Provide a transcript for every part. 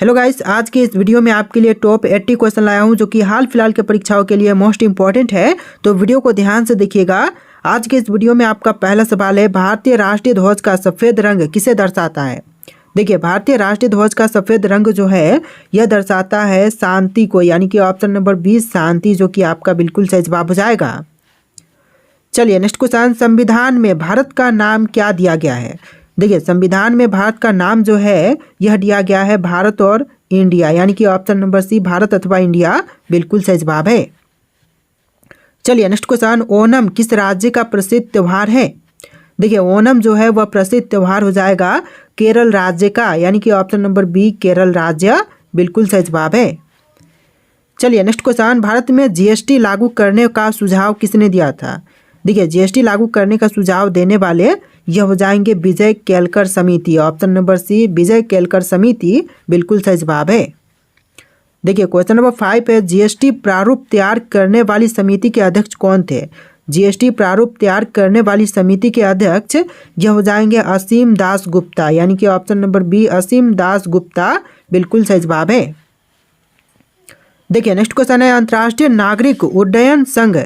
Hello guys, आज के इस वीडियो में आपके लिए टॉप 80 क्वेश्चन लाया हूं जो कि हाल फिलहाल के परीक्षाओं के लिए मोस्ट इंपॉर्टेंट है। तो वीडियो को ध्यान से देखिएगा। आज के इस वीडियो में आपका पहला सवाल है, भारतीय राष्ट्रीय ध्वज का सफ़ेद रंग किसे दर्शाता है। देखिए, भारतीय राष्ट्रीय ध्वज का सफ़ेद रंग जो है यह दर्शाता है शांति को, यानी कि ऑप्शन नंबर 20 शांति, जो कि आपका बिल्कुल सही जवाब हो जाएगा। चलिए नेक्स्ट क्वेश्चन, संविधान में भारत का नाम क्या दिया गया है। देखिए, संविधान में भारत का नाम जो है यह दिया गया है भारत और इंडिया, यानी कि ऑप्शन नंबर सी भारत अथवा इंडिया बिल्कुल सही जवाब है। चलिए नेक्स्ट क्वेश्चन, ओणम किस राज्य का प्रसिद्ध त्यौहार है। देखिए, ओणम जो है वह प्रसिद्ध त्यौहार हो जाएगा केरल राज्य का, यानी कि ऑप्शन नंबर बी केरल राज्य बिल्कुल सही जवाब है। चलिए नेक्स्ट क्वेश्चन, भारत में जीएसटी लागू करने का सुझाव किसने दिया था। देखिए, जीएसटी लागू करने का सुझाव देने वाले यह हो जाएंगे विजय केलकर समिति, ऑप्शन नंबर सी विजय केलकर समिति बिल्कुल सही जवाब है। देखिए, क्वेश्चन नंबर 5 है, जीएसटी प्रारूप तैयार करने वाली समिति के अध्यक्ष कौन थे। जीएसटी प्रारूप तैयार करने वाली समिति के अध्यक्ष यह हो जाएंगे असीम दास गुप्ता, यानी कि ऑप्शन नंबर बी असीम दास गुप्ता बिल्कुल सही जवाब है। देखिए नेक्स्ट क्वेश्चन है, अंतर्राष्ट्रीय नागरिक उड्डयन संघ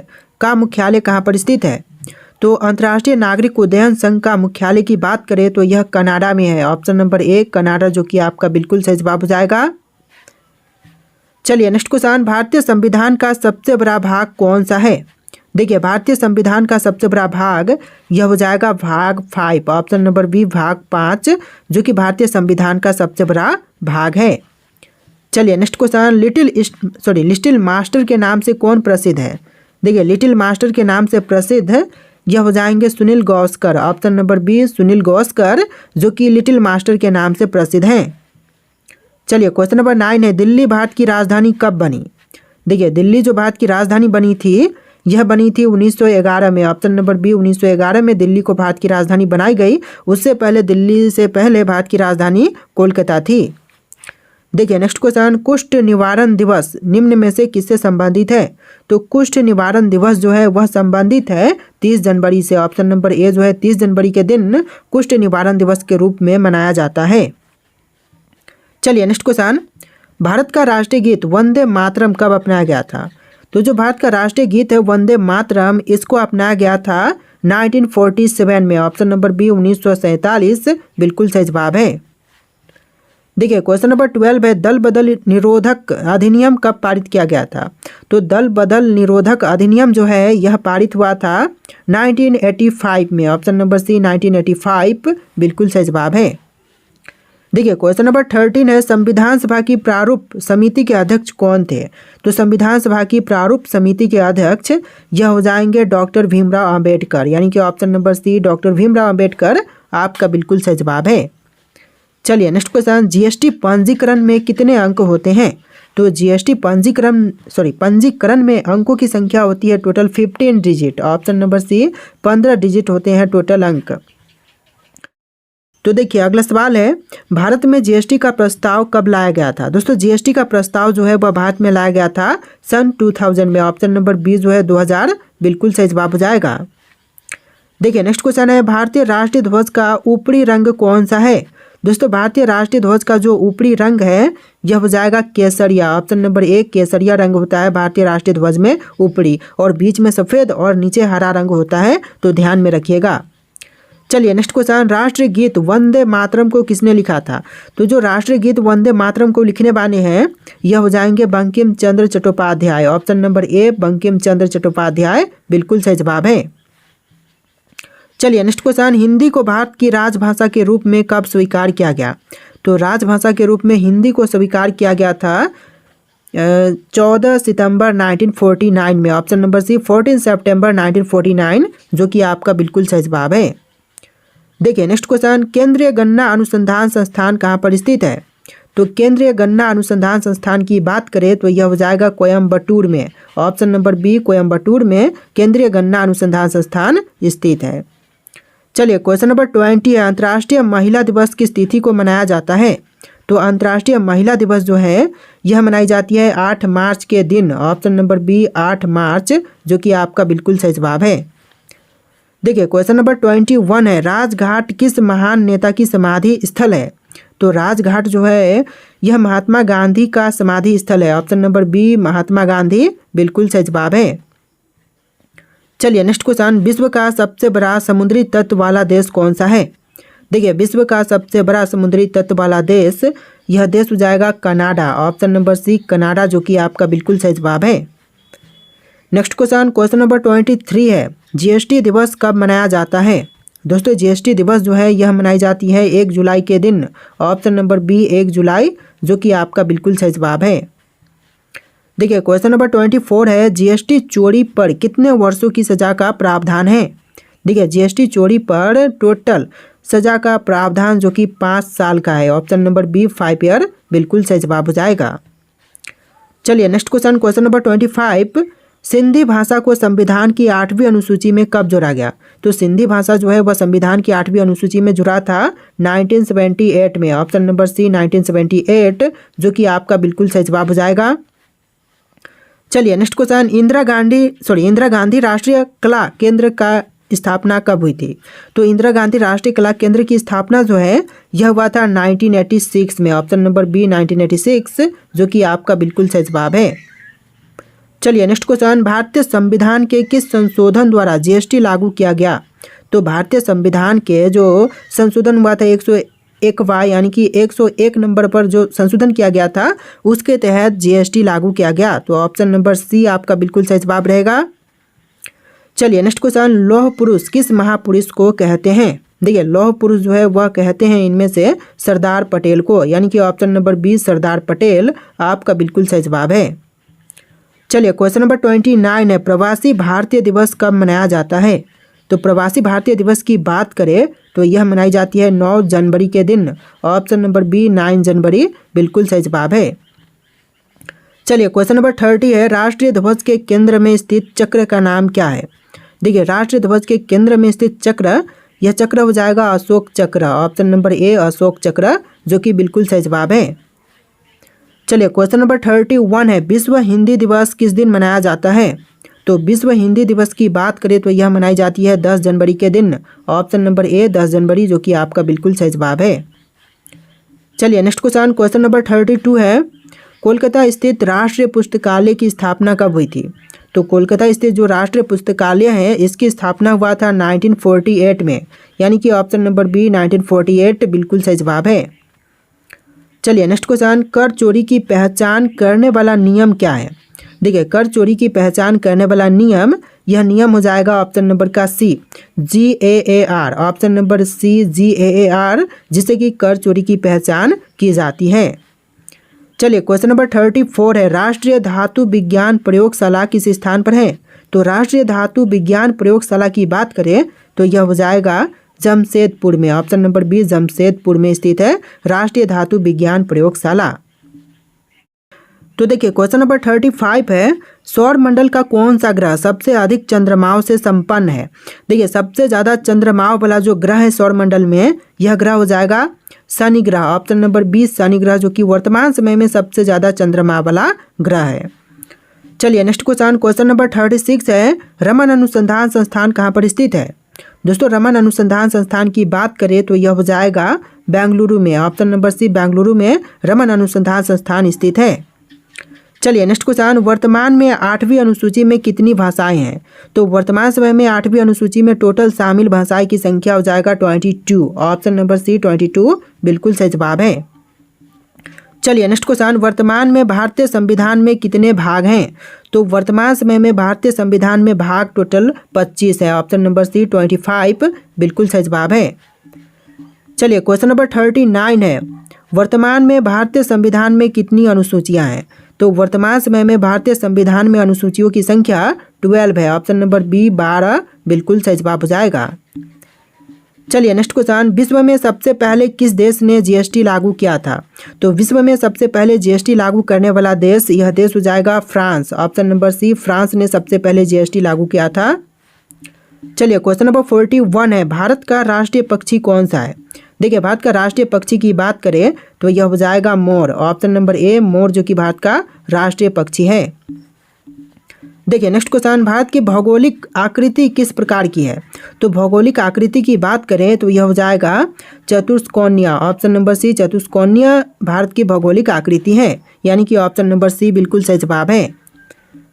का मुख्यालय कहाँ पर स्थित है। तो अंतर्राष्ट्रीय नागरिक उड्डयन संघ का मुख्यालय की बात करें तो यह कनाडा में है, ऑप्शन नंबर ए कनाडा, जो कि आपका बिल्कुल सही जवाब हो जाएगा। चलिए नेक्स्ट क्वेश्चन, भारतीय संविधान का सबसे बड़ा भाग कौन सा है। देखिए, भारतीय संविधान का सबसे बड़ा भाग यह हो जाएगा भाग 5, ऑप्शन नंबर बी भाग 5, जो कि भारतीय संविधान का सबसे बड़ा भाग है। चलिए नेक्स्ट क्वेश्चन, लिटिल मास्टर के नाम से कौन प्रसिद्ध है। देखिए, लिटिल मास्टर के नाम से प्रसिद्ध यह हो जाएंगे Sunil Gavaskar, option number B Sunil Gavaskar, जो कि लिटिल मास्टर के नाम से प्रसिद्ध हैं। चलिए क्वेश्चन नंबर 9 है, दिल्ली भारत की राजधानी कब बनी। देखिए, दिल्ली जो भारत की राजधानी बनी थी यह बनी थी 1911 में, ऑप्शन नंबर बी 1911 में दिल्ली को भारत की राजधानी बनाई गई। उससे पहले दिल्ली से पहले भारत की राजधानी कोलकाता थी। देखिए नेक्स्ट क्वेश्चन, कुष्ठ निवारण दिवस निम्न में से किससे संबंधित है। तो कुष्ठ निवारण दिवस जो है वह संबंधित है 30 जनवरी से, ऑप्शन नंबर ए जो है 30 जनवरी के दिन कुष्ठ निवारण दिवस के रूप में मनाया जाता है। चलिए नेक्स्ट क्वेश्चन, भारत का राष्ट्रीय गीत वंदे मातरम कब अपनाया गया था। तो जो भारत का राष्ट्रीय गीत है वंदे मातरम, इसको अपनाया गया था 1947 में, ऑप्शन नंबर बी 1947 बिल्कुल सही जवाब है। देखिए, क्वेश्चन नंबर 12 है, दल बदल निरोधक अधिनियम कब पारित किया गया था। तो दल बदल निरोधक अधिनियम जो है यह पारित हुआ था 1985 में, ऑप्शन नंबर सी 1985 बिल्कुल सही जवाब है। देखिए, क्वेश्चन नंबर 13 है, संविधान सभा की प्रारूप समिति के अध्यक्ष कौन थे। तो संविधान सभा की प्रारूप समिति के अध्यक्ष यह हो जाएंगे डॉक्टर भीमराव अंबेडकर, यानी कि option number C doctor Bhimrao Ambedkar आपका बिल्कुल सही जवाब है। चलिए नेक्स्ट क्वेश्चन, जीएसटी पंजीकरण में कितने अंक होते हैं। तो जीएसटी पंजीकरण में अंकों की संख्या होती है total 15 digit, option number C 15 digit होते हैं टोटल अंक। तो देखिए अगला सवाल है, भारत में जीएसटी का प्रस्ताव कब लाया गया था। दोस्तों, जीएसटी का प्रस्ताव जो है वह भारत में लाया गया था सन 2000 में, ऑप्शन नंबर बी जो है 2000 बिल्कुल सही जवाब हो जाएगा। देखिए नेक्स्ट क्वेश्चन है, भारतीय राष्ट्रीय ध्वज का ऊपरी रंग कौन सा है। दोस्तों, भारतीय राष्ट्रीय ध्वज का जो ऊपरी रंग है यह हो जाएगा केसरिया, ऑप्शन नंबर ए केसरिया रंग होता है भारतीय राष्ट्रीय ध्वज में ऊपरी, और बीच में सफ़ेद और नीचे हरा रंग होता है, तो ध्यान में रखिएगा। चलिए नेक्स्ट क्वेश्चन, राष्ट्रीय गीत वंदे मातरम को किसने लिखा था। तो जो राष्ट्रीय गीत वंदे मातरम को लिखने वाले हैं यह हो जाएंगे Bankim Chandra Chattopadhyay, option number A Bankim Chandra Chattopadhyay बिल्कुल सही जवाब है। चलिए नेक्स्ट क्वेश्चन, हिंदी को भारत की राजभाषा के रूप में कब स्वीकार किया गया। तो राजभाषा के रूप में हिंदी को स्वीकार किया गया था 14 सितंबर 1949 में, ऑप्शन नंबर सी 14 सितंबर 1949, जो कि आपका बिल्कुल सही जवाब है। देखिए नेक्स्ट क्वेश्चन, केंद्रीय गन्ना अनुसंधान संस्थान कहाँ पर स्थित है। तो केंद्रीय गन्ना अनुसंधान संस्थान की बात करें तो यह हो जाएगा कोयम्बटूर में, ऑप्शन नंबर बी कोयम्बटूर में केंद्रीय गन्ना अनुसंधान संस्थान स्थित है। चलिए क्वेश्चन नंबर 20 है, अंतर्राष्ट्रीय महिला दिवस किस तिथि को मनाया जाता है। तो अंतर्राष्ट्रीय महिला दिवस जो है यह मनाई जाती है 8 मार्च के दिन, ऑप्शन नंबर बी 8 मार्च, जो कि आपका बिल्कुल सही जवाब है। देखिए क्वेश्चन नंबर 21 है, राजघाट किस महान नेता की समाधि स्थल है। तो तो राजघाट जो है यह महात्मा गांधी का समाधि स्थल है। Option number B Mahatma Gandhi बिल्कुल सही जवाब है। चलिए नेक्स्ट क्वेश्चन, विश्व का सबसे बड़ा समुद्री तट वाला देश कौन सा है? देखिए विश्व का सबसे बड़ा समुद्री तट वाला देश, यह देश हो जाएगा Canada. Option number C Canada, जो कि आपका बिल्कुल सही जवाब है। नेक्स्ट क्वेश्चन, क्वेश्चन नंबर 23 है, जीएसटी दिवस कब मनाया जाता है? दोस्तों जीएसटी दिवस जो है यह मनाई जाती है 1 जुलाई के दिन। ऑप्शन नंबर बी 1 जुलाई, जो कि आपका बिल्कुल सही जवाब है। देखिए क्वेश्चन नंबर 24 है, जीएसटी चोरी पर कितने वर्षों की सजा का प्रावधान है? देखिए जीएसटी चोरी पर टोटल सजा का प्रावधान जो कि 5 साल का है। ऑप्शन नंबर बी 5 ईयर बिल्कुल सही जवाब हो जाएगा। चलिए next question, question number 25, Sindhi भाषा को संविधान की 8वीं अनुसूची में कब जोड़ा गया? तो सिंधी भाषा जो है वह संविधान की 8वीं अनुसूची में जुड़ा था 1978 में। ऑप्शन नंबर सी 1978, जो कि आपका बिल्कुल सही जवाब हो जाएगा। चलिए नेक्स्ट क्वेश्चन, इंदिरा गांधी राष्ट्रीय कला केंद्र का स्थापना कब हुई थी? तो इंदिरा गांधी राष्ट्रीय कला केंद्र की स्थापना जो है यह हुआ था 1986 में। ऑप्शन नंबर बी 1986, जो कि आपका बिल्कुल सही जवाब है। चलिए नेक्स्ट क्वेश्चन, भारतीय संविधान के किस संशोधन द्वारा जीएसटी लागू किया गया? तो भारतीय संविधान के जो संशोधन हुआ था 101 यानी कि 101 नंबर पर जो संशोधन किया गया था उसके तहत जीएसटी लागू किया गया। तो ऑप्शन नंबर सी आपका बिल्कुल सही जवाब रहेगा। चलिए नेक्स्ट क्वेश्चन, लौह पुरुष किस महापुरुष को कहते हैं? देखिए लौह पुरुष जो है वह कहते हैं इनमें से सरदार पटेल को, यानी कि option number B Sardar Patel आपका बिल्कुल सही जवाब है। चलिए क्वेश्चन नंबर 29 है, प्रवासी भारतीय दिवस कब मनाया जाता है? तो प्रवासी भारतीय दिवस की बात करें तो यह मनाई जाती है 9 जनवरी के दिन। ऑप्शन नंबर बी 9 जनवरी बिल्कुल सही जवाब है। चलिए क्वेश्चन नंबर 30 है, राष्ट्रीय ध्वज के केंद्र में स्थित चक्र का नाम क्या है? देखिए राष्ट्रीय ध्वज के केंद्र में स्थित चक्र, यह चक्र हो जाएगा अशोक चक्र। ऑप्शन नंबर ए अशोक चक्र, जो कि बिल्कुल सही जवाब है। चलिए क्वेश्चन नंबर 31 है, विश्व हिंदी दिवस किस दिन मनाया जाता है? तो विश्व हिंदी दिवस की बात करें तो यह मनाई जाती है 10 जनवरी के दिन। ऑप्शन नंबर ए 10 जनवरी, जो कि आपका बिल्कुल सही जवाब है। चलिए नेक्स्ट क्वेश्चन, क्वेश्चन नंबर 32 है, कोलकाता स्थित राष्ट्रीय पुस्तकालय की स्थापना कब हुई थी? तो कोलकाता स्थित जो राष्ट्रीय पुस्तकालय है इसकी स्थापना हुआ था 1948 में, यानी कि ऑप्शन नंबर बी 1948 बिल्कुल सही जवाब है। चलिए नेक्स्ट क्वेश्चन, कर चोरी की पहचान करने वाला नियम क्या है? देखिए कर चोरी की पहचान करने वाला नियम, यह नियम हो जाएगा ऑप्शन नंबर का C GAAR। Option number C GAAR, जिससे कि कर चोरी की पहचान की जाती है। चलिए क्वेश्चन नंबर 34 है, राष्ट्रीय धातु विज्ञान प्रयोगशाला किस स्थान पर है? तो राष्ट्रीय धातु विज्ञान प्रयोगशाला की बात करें तो यह हो जाएगा जमशेदपुर में। ऑप्शन नंबर बी जमशेदपुर में स्थित है राष्ट्रीय धातु विज्ञान प्रयोगशाला। तो देखिए क्वेश्चन नंबर 35 है, सौर मंडल का कौन सा ग्रह सबसे अधिक चंद्रमाओं से संपन्न है? देखिए सबसे ज़्यादा चंद्रमाओं वाला जो ग्रह है सौर मंडल में, यह ग्रह हो जाएगा शनि ग्रह। ऑप्शन नंबर 20 शनि ग्रह, जो कि वर्तमान समय में सबसे ज़्यादा चंद्रमा वाला ग्रह है। चलिए नेक्स्ट क्वेश्चन, क्वेश्चन नंबर 36 है, रमन अनुसंधान संस्थान कहाँ पर स्थित है? दोस्तों रमन अनुसंधान संस्थान की बात करें तो यह हो जाएगा बेंगलुरु में। ऑप्शन नंबर सी बेंगलुरु में रमन अनुसंधान संस्थान स्थित है। चलिए नेक्स्ट क्वेश्चन, वर्तमान में 8वीं अनुसूची में कितनी भाषाएं हैं? तो वर्तमान समय में 8वीं अनुसूची में टोटल शामिल भाषाएं की संख्या हो जाएगा 22। ऑप्शन नंबर सी 22 बिल्कुल सही जवाब है। चलिए नेक्स्ट क्वेश्चन, वर्तमान में भारतीय संविधान में कितने भाग हैं? तो वर्तमान समय में भारतीय संविधान में भाग टोटल 25 है। ऑप्शन नंबर सी 25 बिल्कुल सही जवाब है। चलिए क्वेश्चन नंबर 39 है, वर्तमान में भारतीय संविधान में कितनी अनुसूचियां हैं? तो वर्तमान समय में भारतीय संविधान में अनुसूचियों की संख्या 12 है। ऑप्शन नंबर बी 12 बिल्कुल सही जवाब हो जाएगा। चलिए नेक्स्ट क्वेश्चन, विश्व में सबसे पहले किस देश ने जीएसटी लागू किया था? तो विश्व में सबसे पहले जीएसटी लागू करने वाला देश, यह देश हो जाएगा France. Option number C France ने सबसे पहले जीएसटी लागू किया था। चलिए क्वेश्चन नंबर 41 है, भारत का राष्ट्रीय पक्षी कौन सा है? देखिए भारत का राष्ट्रीय पक्षी की बात करें तो यह हो जाएगा मोर। ऑप्शन नंबर ए मोर, जो कि भारत का राष्ट्रीय पक्षी है। देखिए नेक्स्ट क्वेश्चन, भारत की भौगोलिक आकृति किस प्रकार की है? तो भौगोलिक आकृति की बात करें तो यह हो जाएगा चतुष्कोणीय। ऑप्शन नंबर सी चतुष्कोणीय भारत की भौगोलिक आकृति है, यानी कि ऑप्शन नंबर सी बिल्कुल सही जवाब है।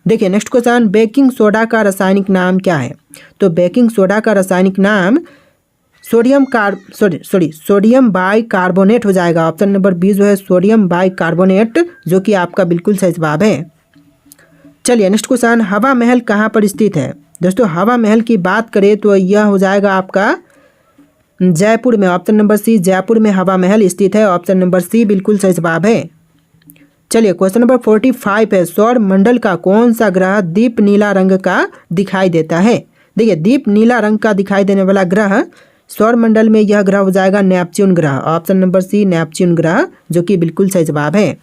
देखिए नेक्स्ट क्वेश्चन, बेकिंग सोडा का रासायनिक नाम क्या है? तो बेकिंग सोडा का रासायनिक नाम सोडियम बाइकार्बोनेट हो जाएगा। ऑप्शन नंबर बी जो है सोडियम बाइकार्बोनेट, जो कि आपका बिल्कुल सही जवाब है। चलिए नेक्स्ट क्वेश्चन, हवा महल कहाँ पर स्थित है? दोस्तों हवा महल की बात करें तो यह हो जाएगा आपका जयपुर में। ऑप्शन नंबर सी जयपुर में हवा महल स्थित है। ऑप्शन नंबर सी बिल्कुल सही जवाब है। चलिए क्वेश्चन नंबर 45 है, सौर मंडल का कौन सा ग्रह दीप नीला रंग का दिखाई देता है? देखिए दीप नीला रंग का दिखाई देने वाला ग्रह सौर मंडल में यह ग्रह हो जाएगा नेपच्यून ग्रह। ऑप्शन नंबर सी नेपच्यून ग्रह, जो कि बिल्कुल सही जवाब है।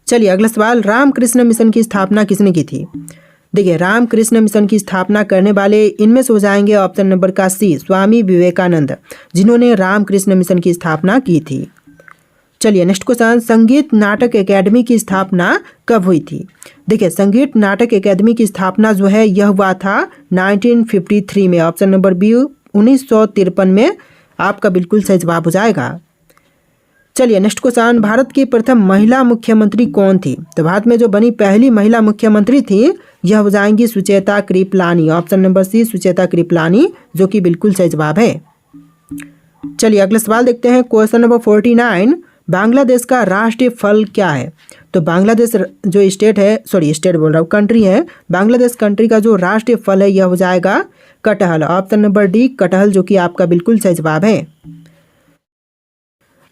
चलिए अगला सवाल, रामकृष्ण मिशन की स्थापना किसने की थी? देखिए रामकृष्ण मिशन की स्थापना करने वाले इनमें से हो जाएंगे ऑप्शन नंबर का सी स्वामी विवेकानंद, जिन्होंने रामकृष्ण मिशन की स्थापना की थी। चलिए नेक्स्ट क्वेश्चन, संगीत नाटक एकेडमी की स्थापना कब हुई थी? देखिए संगीत नाटक एकेडमी की स्थापना जो है यह हुआ था 1953 में। ऑप्शन नंबर बी 1953 में आपका बिल्कुल सही जवाब हो जाएगा। चलिए नेक्स्ट क्वेश्चन, भारत की प्रथम महिला मुख्यमंत्री कौन थी? तो भारत में जो बनी पहली महिला मुख्यमंत्री थी यह हो जाएंगी Sucheta Kripalani. Option number C Sucheta Kripalani, जो कि बिल्कुल सही जवाब है। चलिए अगला सवाल देखते हैं, क्वेश्चन नंबर 49, बांग्लादेश का राष्ट्रीय फल क्या है? तो बांग्लादेश जो स्टेट है, स्टेट बोल रहा हूँ, कंट्री है, बांग्लादेश कंट्री का जो राष्ट्रीय फल है यह हो जाएगा कटहल। ऑप्शन नंबर डी कटहल, जो कि आपका बिल्कुल सही जवाब है।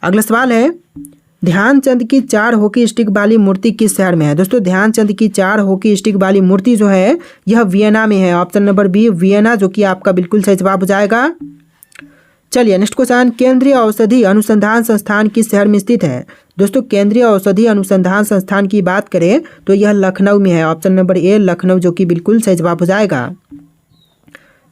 अगला सवाल है, ध्यानचंद की 4 हॉकी स्टिक वाली मूर्ति किस शहर में है? दोस्तों ध्यानचंद की 4 हॉकी स्टिक वाली मूर्ति जो है यह वियना में है। ऑप्शन नंबर बी वियना, जो कि आपका बिल्कुल सही जवाब हो जाएगा। चलिए नेक्स्ट क्वेश्चन, केंद्रीय औषधि अनुसंधान संस्थान किस शहर में स्थित है? दोस्तों केंद्रीय औषधि अनुसंधान संस्थान की बात करें तो यह लखनऊ में है। ऑप्शन नंबर ए लखनऊ, जो कि बिल्कुल सही जवाब हो जाएगा।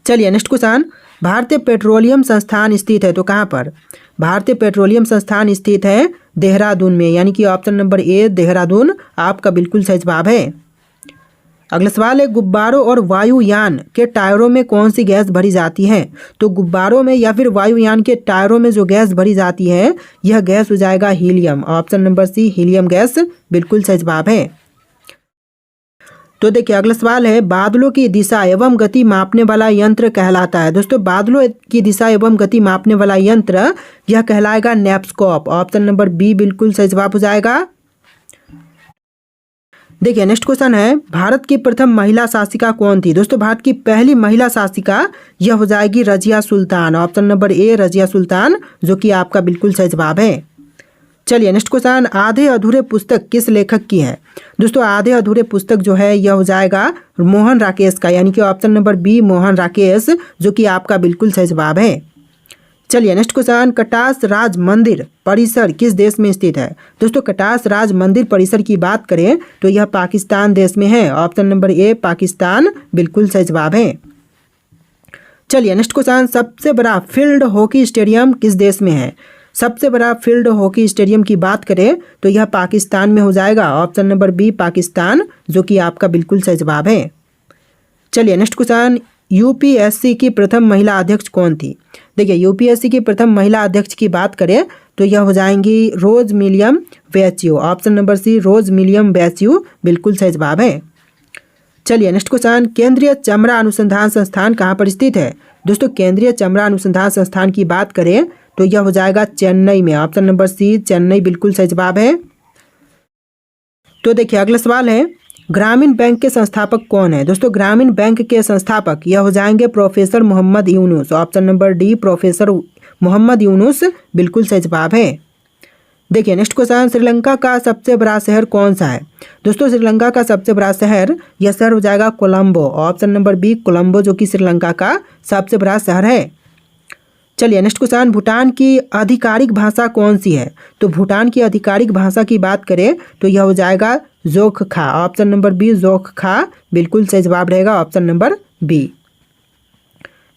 चलिए नेक्स्ट क्वेश्चन, भारतीय पेट्रोलियम संस्थान स्थित है तो कहाँ पर? भारतीय पेट्रोलियम संस्थान स्थित है देहरादून में, यानी कि ऑप्शन नंबर ए देहरादून आपका बिल्कुल सही जवाब है। अगला सवाल है, गुब्बारों और वायुयान के टायरों में कौन सी गैस भरी जाती है? तो गुब्बारों में या फिर वायुयान के टायरों में जो गैस भरी जाती है यह गैस हो जाएगा helium. Option number C helium gas बिल्कुल सही जवाब है। तो देखिए अगला सवाल है, बादलों की दिशा एवं गति मापने वाला यंत्र कहलाता है? दोस्तों बादलों की दिशा एवं गति मापने वाला यंत्र यह कहलाएगा नेप्स्कोप। ऑप्शन नंबर बी बिल्कुल सही जवाब हो जाएगा। देखिए नेक्स्ट क्वेश्चन है, भारत की प्रथम महिला शासिका कौन थी? दोस्तों भारत की पहली महिला शासिका यह हो जाएगी रजिया सुल्तान। ऑप्शन नंबर ए रजिया सुल्तान, जो कि आपका बिल्कुल सही जवाब है। चलिए नेक्स्ट क्वेश्चन, आधे अधूरे पुस्तक किस लेखक की है? दोस्तों आधे अधूरे पुस्तक जो है यह हो जाएगा मोहन राकेश का, यानी कि option number B Mohan Rakesh, जो कि आपका बिल्कुल सही जवाब है। चलिए नेक्स्ट क्वेश्चन, कटास राज मंदिर परिसर किस देश में स्थित है? दोस्तों कटास राज मंदिर परिसर की बात करें तो यह पाकिस्तान देश में है। ऑप्शन नंबर ए पाकिस्तान बिल्कुल सही जवाब है। चलिए नेक्स्ट क्वेश्चन, सबसे बड़ा फील्ड हॉकी स्टेडियम किस देश में है? सबसे बड़ा फील्ड हॉकी स्टेडियम की बात करें तो यह पाकिस्तान में हो जाएगा। ऑप्शन नंबर बी पाकिस्तान, जो कि आपका बिल्कुल सही जवाब है। चलिए नेक्स्ट क्वेश्चन, यूपीएससी की प्रथम महिला अध्यक्ष कौन थी? देखिए यूपीएससी की प्रथम महिला अध्यक्ष की बात करें तो यह हो जाएंगी रोज मिलियम बैच्यू। ऑप्शन नंबर सी रोज मिलियम बैच्यू बिल्कुल सही जवाब है। चलिए नेक्स्ट क्वेश्चन, केंद्रीय चमड़ा अनुसंधान संस्थान कहाँ पर स्थित है? दोस्तों केंद्रीय चमड़ा अनुसंधान संस्थान की बात करें तो यह हो जाएगा चेन्नई में। ऑप्शन नंबर सी चेन्नई बिल्कुल सही जवाब है। तो देखिए अगला सवाल है, ग्रामीण बैंक के संस्थापक कौन है? दोस्तों ग्रामीण बैंक के संस्थापक यह हो जाएंगे professor Muhammad Yunus. Option number D professor Muhammad Yunus बिल्कुल सही जवाब है। देखिए नेक्स्ट क्वेश्चन, श्रीलंका का सबसे बड़ा शहर कौन सा है? दोस्तों श्रीलंका का सबसे बड़ा शहर यह शहर हो जाएगा Colombo. Option number B Colombo, जो कि श्रीलंका का सबसे बड़ा शहर है। चलिए नेक्स्ट क्वेश्चन, भूटान की आधिकारिक भाषा कौन सी है? तो भूटान की आधिकारिक भाषा की बात करें तो यह हो जाएगा Dzongkha. Option number B Dzongkha बिल्कुल सही जवाब रहेगा। Option number B.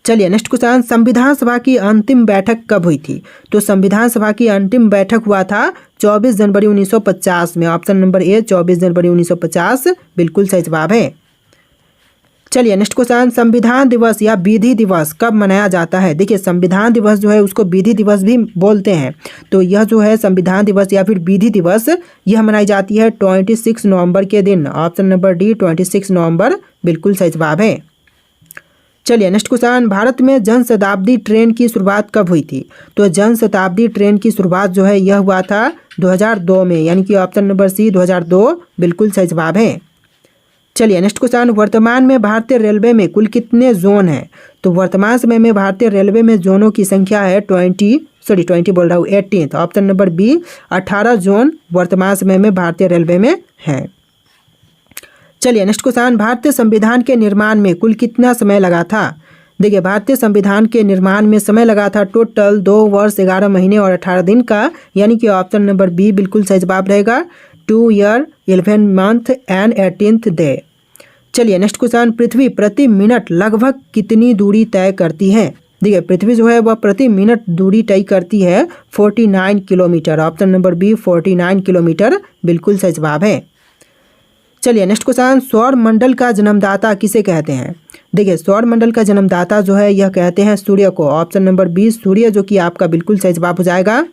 चलिए नेक्स्ट क्वेश्चन, संविधान सभा की अंतिम बैठक कब हुई थी? तो संविधान सभा की अंतिम बैठक हुआ था 24 जनवरी 1950 में। ऑप्शन नंबर ए 24 जनवरी 1950 बिल्कुल सही जवाब है। चलिए नेक्स्ट क्वेश्चन, संविधान दिवस या विधि दिवस कब मनाया जाता है? देखिए संविधान दिवस जो है उसको विधि दिवस भी बोलते हैं। तो यह जो है संविधान दिवस या फिर विधि दिवस यह मनाई जाती है 26 नवंबर के दिन। ऑप्शन नंबर डी 26 नवंबर बिल्कुल सही जवाब है। चलिए नेक्स्ट क्वेश्चन, भारत में जन शताब्दी ट्रेन की शुरुआत कब हुई थी? तो जन शताब्दी ट्रेन की शुरुआत जो है यह हुआ था 2002 में, यानी कि ऑप्शन नंबर सी 2002 बिल्कुल सही जवाब है। चलिए नेक्स्ट क्वेश्चन, वर्तमान में भारतीय रेलवे में कुल कितने जोन हैं? तो वर्तमान समय में भारतीय रेलवे में जोनों की संख्या है 18 ऑप्शन नंबर बी 18 जोन वर्तमान समय में भारतीय रेलवे में है। चलिए नेक्स्ट क्वेश्चन, भारतीय संविधान के निर्माण में कुल कितना समय लगा था? देखिए भारतीय संविधान के निर्माण में समय लगा था टोटल 2 वर्ष 11 महीने और 18 दिन का, यानी कि ऑप्शन नंबर बी बिल्कुल सही जवाब रहेगा 2 year 11 month and 18th day. चलिए नेक्स्ट क्वेश्चन, पृथ्वी प्रति मिनट लगभग कितनी दूरी तय करती है? देखिए पृथ्वी जो है वह प्रति मिनट दूरी तय करती है 49 kilometre. Option number B 49 kilometre बिल्कुल सही जवाब है। चलिए नेक्स्ट क्वेश्चन, सौर मंडल का जन्मदाता किसे कहते हैं? देखिए सौर मंडल का जन्मदाता जो है यह कहते हैं सूर्य को। ऑप्शन नंबर बी सूर्य, जो कि आपका बिल्कुल सही जवाब हो जाएगा।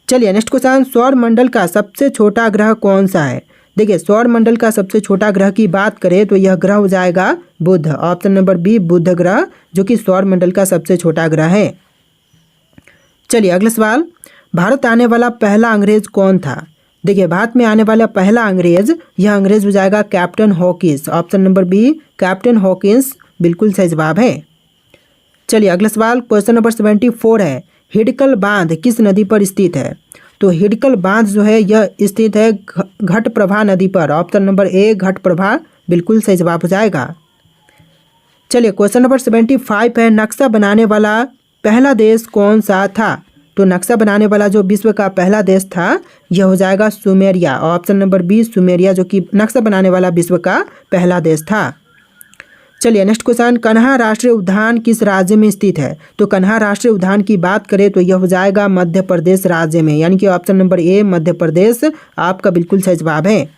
चलिए नेक्स्ट क्वेश्चन, सौर मंडल का सबसे छोटा ग्रह कौन सा है? देखिए सौर मंडल का सबसे छोटा ग्रह की बात करें तो यह ग्रह हो जाएगा बुध। ऑप्शन नंबर बी बुध ग्रह, जो कि सौर मंडल का सबसे छोटा ग्रह है। चलिए अगला सवाल, भारत आने वाला पहला अंग्रेज कौन था? देखिए भारत में आने वाला पहला अंग्रेज, यह अंग्रेज हो जाएगा captain Hawkins. Option number B captain Hawkins बिल्कुल सही जवाब है। चलिए अगला सवाल, क्वेश्चन नंबर 74 है, हिडकल बांध किस नदी पर स्थित है? तो हिडकल बांध जो है यह स्थित है घटप्रभा नदी पर। ऑप्शन नंबर ए घटप्रभा बिल्कुल सही जवाब हो जाएगा। चलिए क्वेश्चन नंबर 75 है, नक्शा बनाने वाला पहला देश कौन सा था? तो नक्शा बनाने वाला जो विश्व का पहला देश था यह हो जाएगा Sumeria. Option number B Sumeria, जो कि नक्शा बनाने वाला विश्व का पहला देश था। चलिए नेक्स्ट क्वेश्चन, कन्हा राष्ट्रीय उद्यान किस राज्य में स्थित है? तो कन्हा राष्ट्रीय उद्यान की बात करें तो यह हो जाएगा मध्य प्रदेश राज्य में, यानी कि ऑप्शन नंबर ए मध्य प्रदेश आपका बिल्कुल सही जवाब है।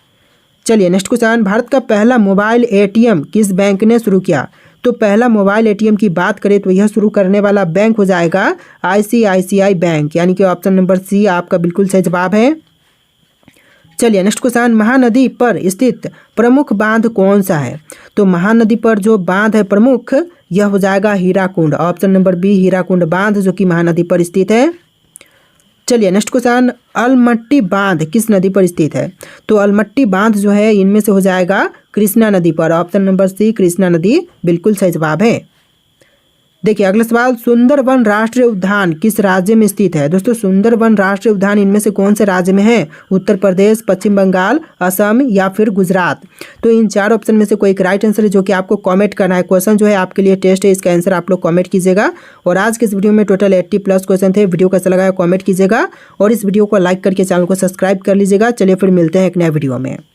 चलिए नेक्स्ट क्वेश्चन, भारत का पहला मोबाइल एटीएम किस बैंक ने शुरू किया? तो पहला मोबाइल एटीएम की बात करें तो यह शुरू करने वाला बैंक हो जाएगा ICICI बैंक, यानी कि ऑप्शन नंबर सी आपका बिल्कुल सही जवाब है। चलिए नेक्स्ट क्वेश्चन, महानदी पर स्थित प्रमुख बांध कौन सा है? तो महानदी पर जो बांध है प्रमुख यह हो जाएगा Hirakud. Option number B Hirakud बांध, जो कि महानदी पर स्थित है। चलिए नेक्स्ट क्वेश्चन, अलमट्टी बांध किस नदी पर स्थित है? तो अलमट्टी बांध जो है इनमें से हो जाएगा कृष्णा नदी पर। ऑप्शन नंबर सी कृष्णा नदी बिल्कुल सही जवाब है। देखिए अगला सवाल, सुंदरवन राष्ट्रीय उद्यान किस राज्य में स्थित है? दोस्तों सुंदरवन राष्ट्रीय उद्यान इनमें से कौन से राज्य में है? उत्तर प्रदेश, पश्चिम बंगाल, असम या फिर गुजरात। तो इन 4 ऑप्शन में से कोई एक राइट आंसर है जो कि आपको कमेंट करना है। क्वेश्चन जो है आपके लिए टेस्ट है, इसका आंसर आप लोग कमेंट कीजिएगा। और आज के इस वीडियो में टोटल 80+ क्वेश्चन थे। वीडियो कैसा लगा कमेंट कीजिएगा और इस वीडियो को लाइक करके चैनल को सब्सक्राइब कर लीजिएगा। चलिए फिर मिलते हैं एक नए वीडियो में।